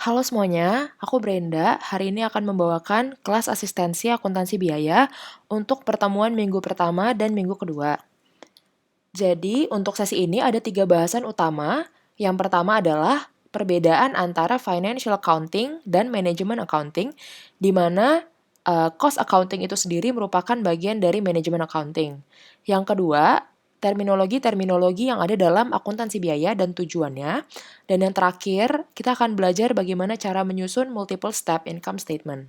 Halo semuanya, aku Brenda. Hari ini akan membawakan kelas asistensi akuntansi biaya untuk pertemuan minggu pertama dan minggu kedua. Jadi, untuk sesi ini ada 3 bahasan utama. Yang pertama adalah perbedaan antara financial accounting dan management accounting, di mana cost accounting itu sendiri merupakan bagian dari management accounting. Yang kedua, terminologi-terminologi yang ada dalam akuntansi biaya dan tujuannya. Dan yang terakhir, kita akan belajar bagaimana cara menyusun multiple step income statement.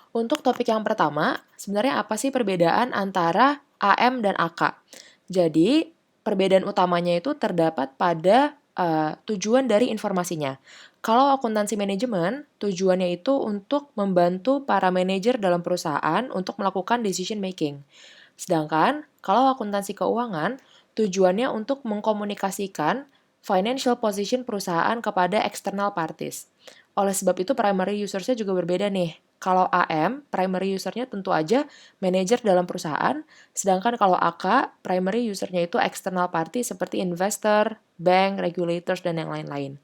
Untuk topik yang pertama, sebenarnya apa sih perbedaan antara AM dan AK? Jadi, perbedaan utamanya itu terdapat pada tujuan dari informasinya. Kalau akuntansi manajemen, tujuannya itu untuk membantu para manajer dalam perusahaan untuk melakukan decision making. Sedangkan, kalau akuntansi keuangan, tujuannya untuk mengkomunikasikan financial position perusahaan kepada external parties. Oleh sebab itu, primary usersnya juga berbeda nih. Kalau AM, primary usernya tentu aja manajer dalam perusahaan, sedangkan kalau AK, primary usernya itu external party seperti investor, bank, regulators, dan yang lain-lain.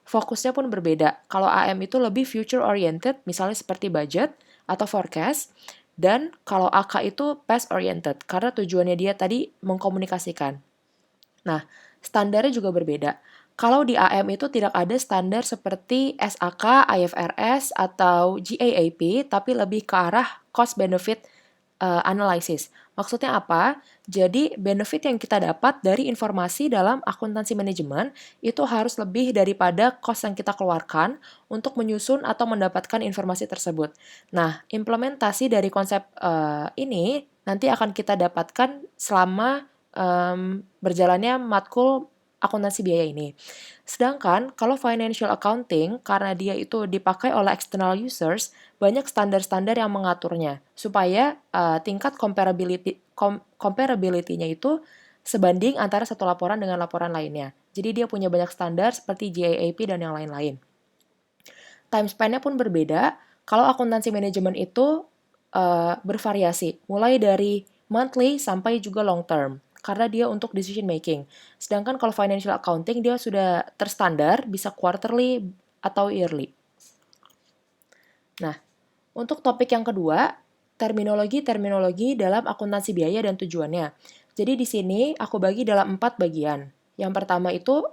Fokusnya pun berbeda. Kalau AM itu lebih future oriented, misalnya seperti budget atau forecast, dan kalau AK itu past oriented, karena tujuannya dia tadi mengkomunikasikan. Nah, standarnya juga berbeda. Kalau di AM itu tidak ada standar seperti SAK, IFRS, atau GAAP, tapi lebih ke arah cost benefit analysis. Maksudnya apa? Jadi benefit yang kita dapat dari informasi dalam akuntansi manajemen itu harus lebih daripada cost yang kita keluarkan untuk menyusun atau mendapatkan informasi tersebut. Nah, implementasi dari konsep ini nanti akan kita dapatkan selama berjalannya matkul akuntansi biaya ini. Sedangkan kalau financial accounting, karena dia itu dipakai oleh external users, banyak standar-standar yang mengaturnya supaya tingkat comparability-nya itu sebanding antara satu laporan dengan laporan lainnya. Jadi dia punya banyak standar seperti GAAP dan yang lain-lain. Time span-nya pun berbeda. Kalau akuntansi manajemen itu bervariasi, mulai dari monthly sampai juga long term, karena dia untuk decision making. Sedangkan kalau financial accounting dia sudah terstandar, bisa quarterly atau yearly. Nah, untuk topik yang kedua, terminologi-terminologi dalam akuntansi biaya dan tujuannya. Jadi di sini aku bagi dalam 4 bagian. Yang pertama itu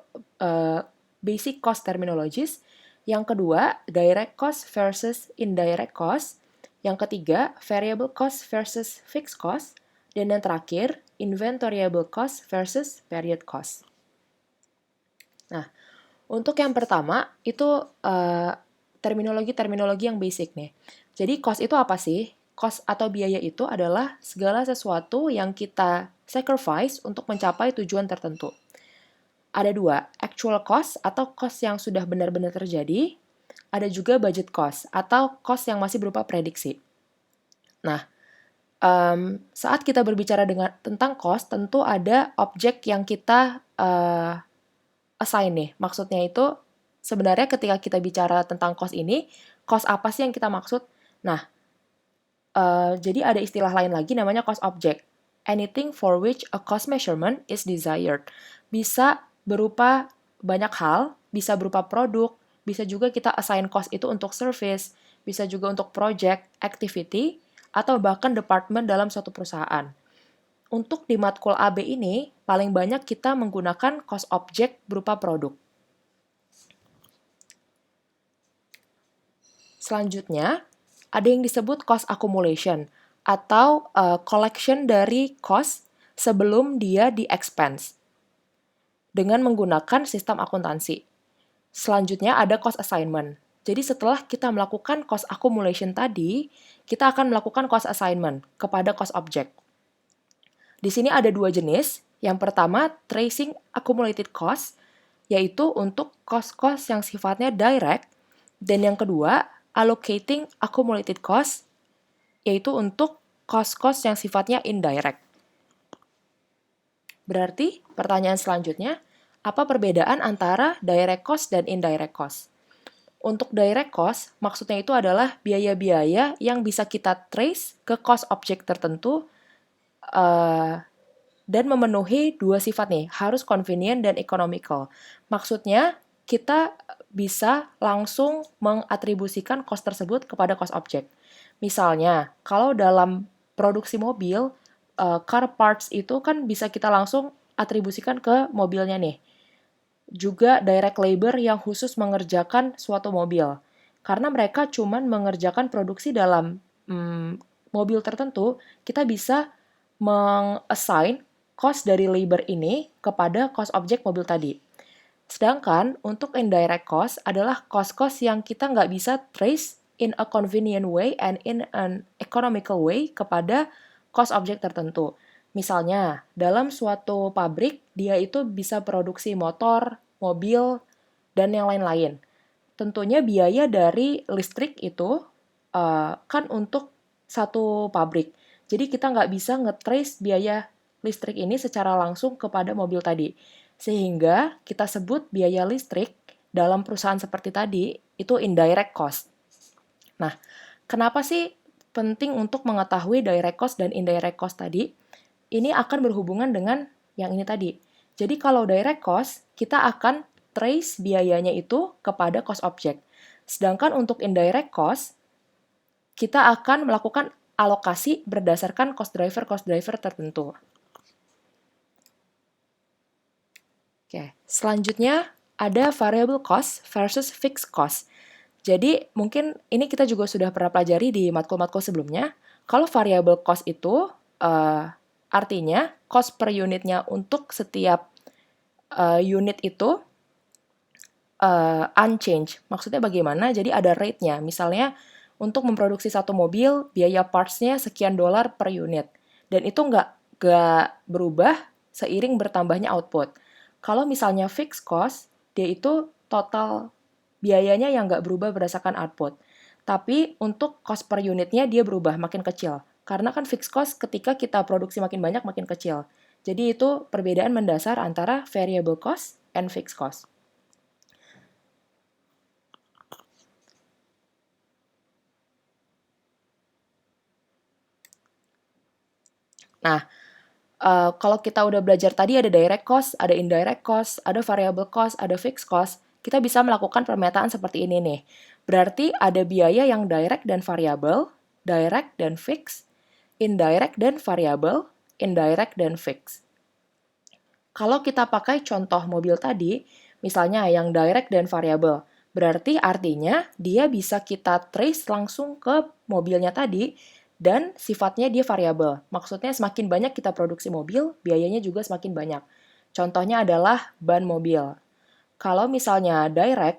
basic cost terminologies. Yang kedua, direct cost versus indirect cost. Yang ketiga, variable cost versus fixed cost. Dan yang terakhir, inventoriable cost versus period cost. Nah, untuk yang pertama, itu terminologi-terminologi yang basic nih. Jadi, cost itu apa sih? Cost atau biaya itu adalah segala sesuatu yang kita sacrifice untuk mencapai tujuan tertentu. Ada dua, actual cost atau cost yang sudah benar-benar terjadi. Ada juga budget cost atau cost yang masih berupa prediksi. Nah, saat kita berbicara tentang cost, tentu ada objek yang kita assign nih. Maksudnya itu sebenarnya ketika kita bicara tentang cost ini, cost apa sih yang kita maksud? Nah, jadi ada istilah lain lagi namanya cost object. Anything for which a cost measurement is desired. Bisa berupa banyak hal, bisa berupa produk, bisa juga kita assign cost itu untuk service, bisa juga untuk project, activity, atau bahkan department dalam suatu perusahaan. Untuk di matkul AB ini, paling banyak kita menggunakan cost object berupa produk. Selanjutnya, ada yang disebut cost accumulation atau collection dari cost sebelum dia di-expense dengan menggunakan sistem akuntansi. Selanjutnya ada cost assignment. Jadi setelah kita melakukan cost accumulation tadi, kita akan melakukan cost assignment kepada cost object. Di sini ada dua jenis. Yang pertama, tracing accumulated cost, yaitu untuk cost-cost yang sifatnya direct. Dan yang kedua, allocating accumulated cost, yaitu untuk cost-cost yang sifatnya indirect. Berarti, pertanyaan selanjutnya, apa perbedaan antara direct cost dan indirect cost? Untuk direct cost, maksudnya itu adalah biaya-biaya yang bisa kita trace ke cost object tertentu dan memenuhi dua sifat nih, harus convenient dan economical. Maksudnya, kita bisa langsung mengatribusikan cost tersebut kepada cost object. Misalnya, kalau dalam produksi mobil, car parts itu kan bisa kita langsung atribusikan ke mobilnya nih. Juga direct labor yang khusus mengerjakan suatu mobil. Karena mereka cuman mengerjakan produksi dalam mobil tertentu, kita bisa meng-assign cost dari labor ini kepada cost object mobil tadi. Sedangkan untuk indirect cost adalah cost-cost yang kita nggak bisa trace in a convenient way and in an economical way kepada cost object tertentu. Misalnya, dalam suatu pabrik, dia itu bisa produksi motor, mobil, dan yang lain-lain. Tentunya biaya dari listrik itu kan untuk satu pabrik. Jadi kita nggak bisa nge-trace biaya listrik ini secara langsung kepada mobil tadi. Sehingga kita sebut biaya listrik dalam perusahaan seperti tadi itu indirect cost. Nah, kenapa sih penting untuk mengetahui direct cost dan indirect cost tadi? Ini akan berhubungan dengan yang ini tadi. Jadi kalau direct cost, kita akan trace biayanya itu kepada cost object. Sedangkan untuk indirect cost, kita akan melakukan alokasi berdasarkan cost driver tertentu. Oke, selanjutnya ada variable cost versus fixed cost. Jadi mungkin ini kita juga sudah pernah pelajari di matkul-matkul sebelumnya. Kalau variable cost itu artinya cost per unitnya untuk setiap unit itu unchanged. Maksudnya bagaimana? Jadi ada rate-nya. Misalnya untuk memproduksi satu mobil, biaya parts-nya sekian dolar per unit. Dan itu nggak berubah seiring bertambahnya output. Kalau misalnya fixed cost, dia itu total biayanya yang nggak berubah berdasarkan output. Tapi untuk cost per unitnya dia berubah, makin kecil. Karena kan fixed cost ketika kita produksi makin banyak, makin kecil. Jadi itu perbedaan mendasar antara variable cost and fixed cost. Nah, kalau kita udah belajar tadi ada direct cost, ada indirect cost, ada variable cost, ada fixed cost, kita bisa melakukan pemetaan seperti ini nih. Berarti ada biaya yang direct dan variable, direct dan fixed, indirect dan variable, indirect dan fixed. Kalau kita pakai contoh mobil tadi, misalnya yang direct dan variable, berarti artinya dia bisa kita trace langsung ke mobilnya tadi dan sifatnya dia variabel. Maksudnya semakin banyak kita produksi mobil, biayanya juga semakin banyak. Contohnya adalah ban mobil. Kalau misalnya direct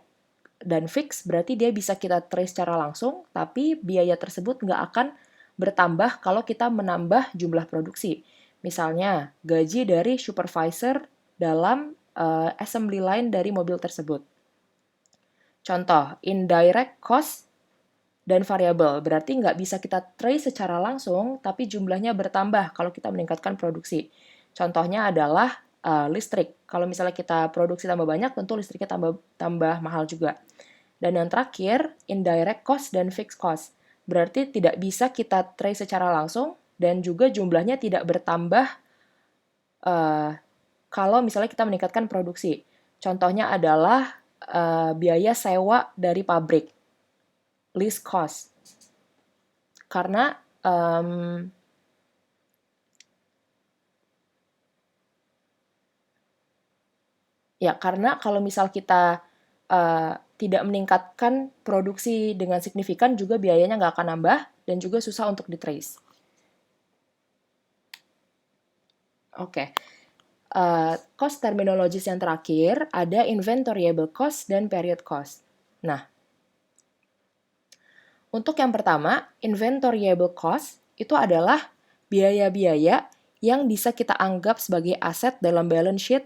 dan fix, berarti dia bisa kita trace secara langsung, tapi biaya tersebut nggak akan bertambah kalau kita menambah jumlah produksi. Misalnya, gaji dari supervisor dalam assembly line dari mobil tersebut. Contoh, indirect cost dan variabel. Berarti nggak bisa kita trace secara langsung, tapi jumlahnya bertambah kalau kita meningkatkan produksi. Contohnya adalah listrik. Kalau misalnya kita produksi tambah banyak, tentu listriknya tambah mahal juga. Dan yang terakhir, indirect cost dan fixed cost. Berarti tidak bisa kita trace secara langsung, dan juga jumlahnya tidak bertambah kalau misalnya kita meningkatkan produksi. Contohnya adalah biaya sewa dari pabrik. Lease cost. Karena karena kalau misal kita tidak meningkatkan produksi dengan signifikan, juga biayanya nggak akan nambah dan juga susah untuk di-trace. Oke. Cost terminologis yang terakhir ada inventoriable cost dan period cost. Nah, untuk yang pertama, inventoriable cost itu adalah biaya-biaya yang bisa kita anggap sebagai aset dalam balance sheet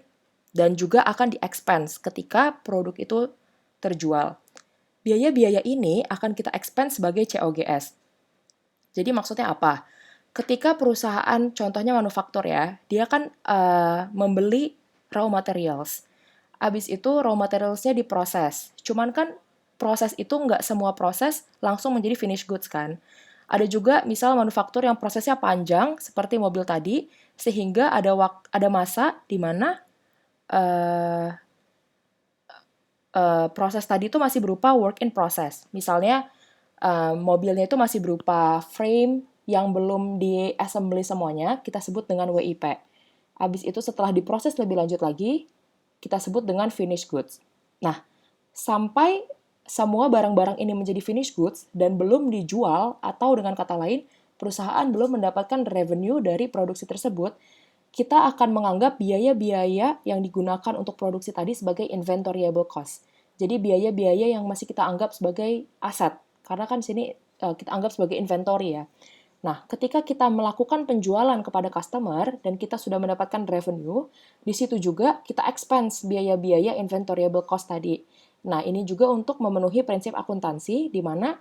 dan juga akan di-expense ketika produk itu terjual. Biaya-biaya ini akan kita expense sebagai COGS. Jadi maksudnya apa? Ketika perusahaan, contohnya manufaktur ya, dia kan membeli raw materials. Abis itu raw materialsnya diproses. Cuman kan proses itu nggak semua proses langsung menjadi finished goods kan. Ada juga misal manufaktur yang prosesnya panjang seperti mobil tadi, sehingga ada masa di mana proses tadi itu masih berupa work in process. Misalnya, mobilnya itu masih berupa frame yang belum di-assembly semuanya, kita sebut dengan WIP. Habis itu setelah diproses lebih lanjut lagi, kita sebut dengan finished goods. Nah, sampai semua barang-barang ini menjadi finished goods dan belum dijual, atau dengan kata lain, perusahaan belum mendapatkan revenue dari produksi tersebut, kita akan menganggap biaya-biaya yang digunakan untuk produksi tadi sebagai inventoriable cost. Jadi biaya-biaya yang masih kita anggap sebagai aset, karena kan sini kita anggap sebagai inventory ya. Nah, ketika kita melakukan penjualan kepada customer dan kita sudah mendapatkan revenue, di situ juga kita expense biaya-biaya inventoriable cost tadi. Nah, ini juga untuk memenuhi prinsip akuntansi, di mana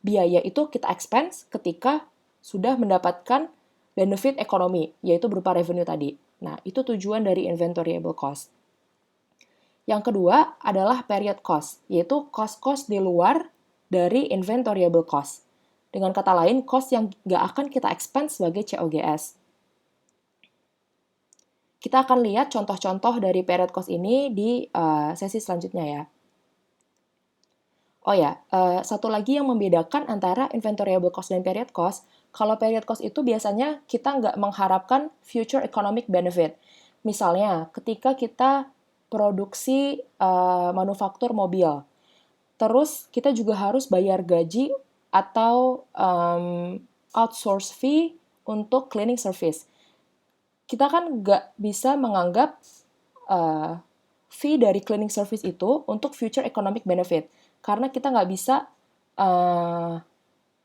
biaya itu kita expense ketika sudah mendapatkan benefit ekonomi, yaitu berupa revenue tadi. Nah, itu tujuan dari inventoriable cost. Yang kedua adalah period cost, yaitu cost-cost di luar dari inventoriable cost. Dengan kata lain, cost yang nggak akan kita expense sebagai COGS. Kita akan lihat contoh-contoh dari period cost ini di sesi selanjutnya ya. Oh ya, satu lagi yang membedakan antara inventoriable cost dan period cost, kalau period cost itu biasanya kita nggak mengharapkan future economic benefit. Misalnya, ketika kita produksi manufaktur mobil, terus kita juga harus bayar gaji atau outsource fee untuk cleaning service. Kita kan nggak bisa menganggap fee dari cleaning service itu untuk future economic benefit. Karena kita nggak bisa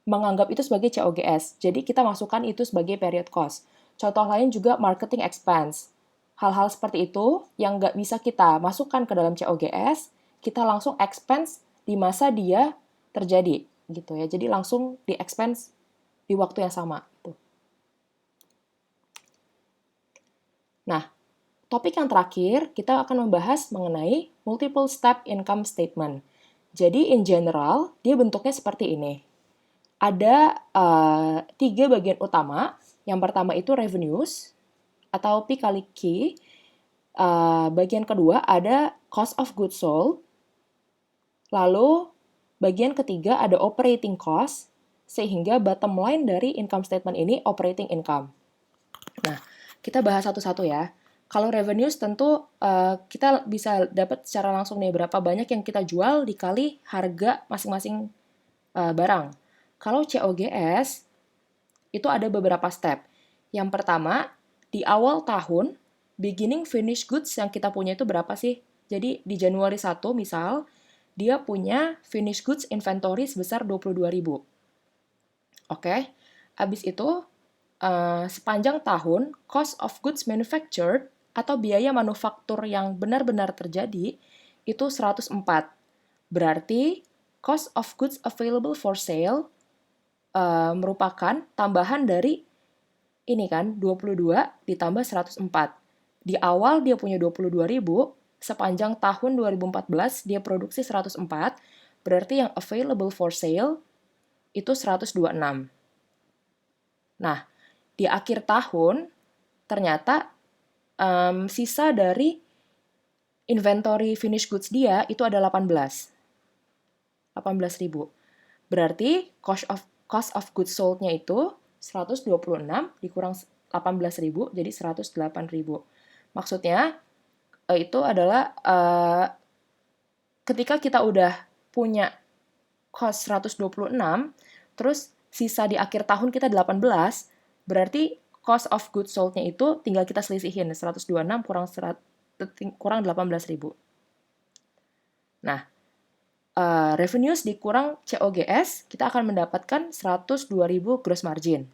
menganggap itu sebagai COGS. Jadi kita masukkan itu sebagai period cost. Contoh lain juga marketing expense. Hal-hal seperti itu yang nggak bisa kita masukkan ke dalam COGS, kita langsung expense di masa dia terjadi. Gitu ya. Jadi langsung di expense di waktu yang sama. Nah, topik yang terakhir, kita akan membahas mengenai multiple step income statement. Jadi, in general, dia bentuknya seperti ini. Ada 3 bagian utama. Yang pertama itu revenues, atau P kali Q. Bagian kedua ada cost of goods sold. Lalu, bagian ketiga ada operating cost, sehingga bottom line dari income statement ini operating income. Nah, kita bahas satu-satu ya. Kalau revenues tentu kita bisa dapat secara langsung nih berapa banyak yang kita jual dikali harga masing-masing barang. Kalau COGS itu ada beberapa step. Yang pertama, di awal tahun, beginning finished goods yang kita punya itu berapa sih? Jadi di Januari 1 misal, dia punya finished goods inventory sebesar 22.000. Oke, habis itu sepanjang tahun, cost of goods manufactured atau biaya manufaktur yang benar-benar terjadi itu 104. Berarti cost of goods available for sale merupakan tambahan dari ini kan 22 ditambah 104. Di awal dia punya 22.000, sepanjang tahun 2014 dia produksi 104, berarti yang available for sale itu 126. Nah, di akhir tahun, ternyata sisa dari inventory finished goods dia itu ada 18.000. Berarti cost of goods sold-nya itu 126 dikurang 18.000, jadi 108.000. Maksudnya, itu adalah ketika kita udah punya cost 126, terus sisa di akhir tahun kita 18, berarti cost of goods sold-nya itu tinggal kita selisihin, 126 kurang 18.000. Nah, revenues dikurang COGS, kita akan mendapatkan 102.000 gross margin.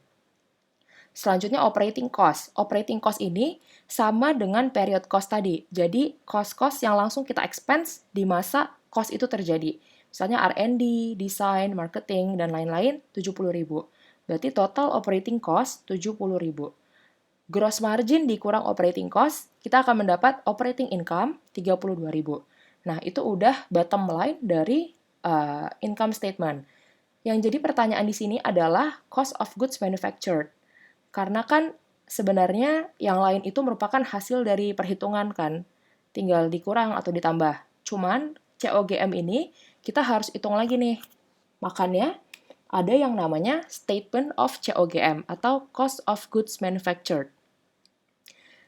Selanjutnya operating cost. Operating cost ini sama dengan period cost tadi. Jadi cost-cost yang langsung kita expense di masa cost itu terjadi. Misalnya R&D, design, marketing, dan lain-lain 70.000. Berarti total operating cost 70.000. Gross margin dikurang operating cost, kita akan mendapat operating income 32.000. Nah, itu udah bottom line dari income statement. Yang jadi pertanyaan di sini adalah cost of goods manufactured. Karena kan sebenarnya yang lain itu merupakan hasil dari perhitungan kan, tinggal dikurang atau ditambah. Cuman COGM ini kita harus hitung lagi nih. Makanya ada yang namanya Statement of COGM atau Cost of Goods Manufactured.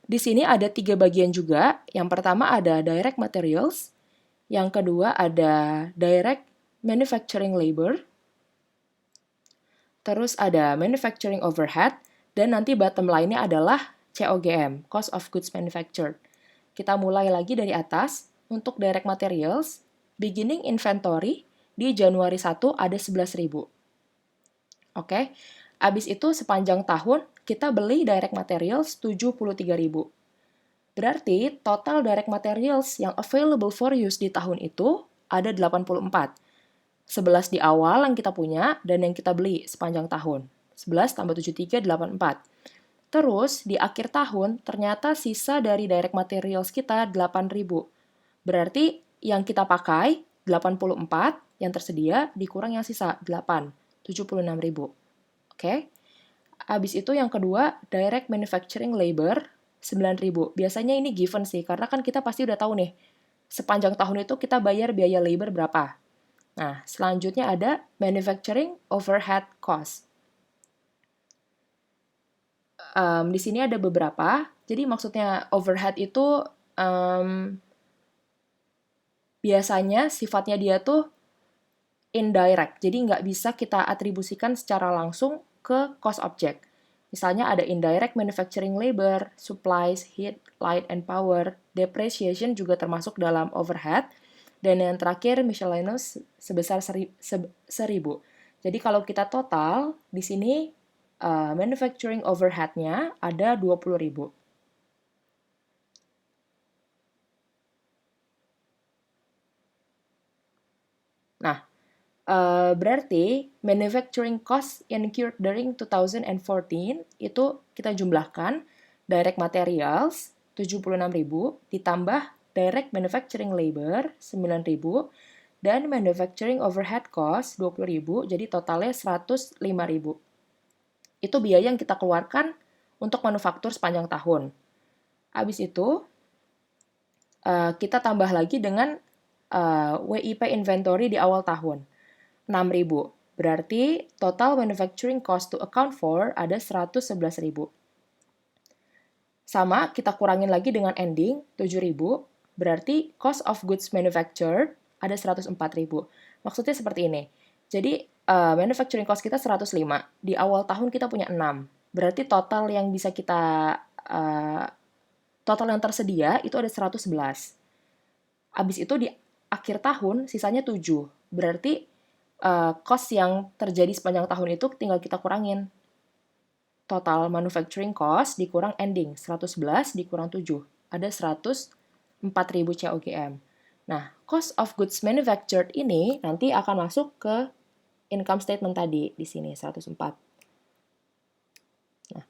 Di sini ada 3 bagian juga. Yang pertama ada Direct Materials, yang kedua ada Direct Manufacturing Labor, terus ada Manufacturing Overhead, dan nanti bottom line-nya adalah COGM, Cost of Goods Manufactured. Kita mulai lagi dari atas. Untuk Direct Materials, beginning inventory di Januari 1 ada 11.000. Oke, habis itu sepanjang tahun kita beli direct materials 73.000. Berarti total direct materials yang available for use di tahun itu ada 84. 11 di awal yang kita punya dan yang kita beli sepanjang tahun. 11 tambah 73, 84. Terus di akhir tahun ternyata sisa dari direct materials kita 8.000. Berarti yang kita pakai 84 yang tersedia dikurang yang sisa 8, 76.000. Oke. Habis itu yang kedua, direct manufacturing labor 9.000. Biasanya ini given sih, karena kan kita pasti udah tahu nih, sepanjang tahun itu kita bayar biaya labor berapa. Nah, selanjutnya ada manufacturing overhead cost. Di sini ada beberapa. Jadi maksudnya overhead itu biasanya sifatnya dia tuh indirect. Jadi nggak bisa kita atribusikan secara langsung ke cost object. Misalnya ada indirect manufacturing labor, supplies, heat, light, and power, depreciation juga termasuk dalam overhead, dan yang terakhir miscellaneous sebesar 1.000. Jadi kalau kita total, di sini manufacturing overhead-nya ada 20.000. Nah, berarti manufacturing cost incurred during 2014 itu kita jumlahkan direct materials 76.000 ditambah direct manufacturing labor 9.000 dan manufacturing overhead cost 20.000, jadi totalnya 105.000. Itu biaya yang kita keluarkan untuk manufaktur sepanjang tahun. Habis itu kita tambah lagi dengan WIP inventory di awal tahun. 6.000. Berarti total manufacturing cost to account for ada 111.000. Sama, kita kurangin lagi dengan ending 7.000. Berarti cost of goods manufactured ada 104.000. Maksudnya seperti ini. Jadi manufacturing cost kita 105. Di awal tahun kita punya 6. Berarti total yang bisa kita total yang tersedia itu ada 111. Habis itu di akhir tahun sisanya 7. Berarti cost yang terjadi sepanjang tahun itu tinggal kita kurangin. Total manufacturing cost dikurang ending, 111 dikurang 7. Ada 104.000 COGM. Nah, cost of goods manufactured ini nanti akan masuk ke income statement tadi, di sini 104. Nah,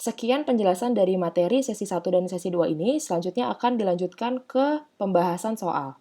sekian penjelasan dari materi sesi 1 dan sesi 2 ini, selanjutnya akan dilanjutkan ke pembahasan soal.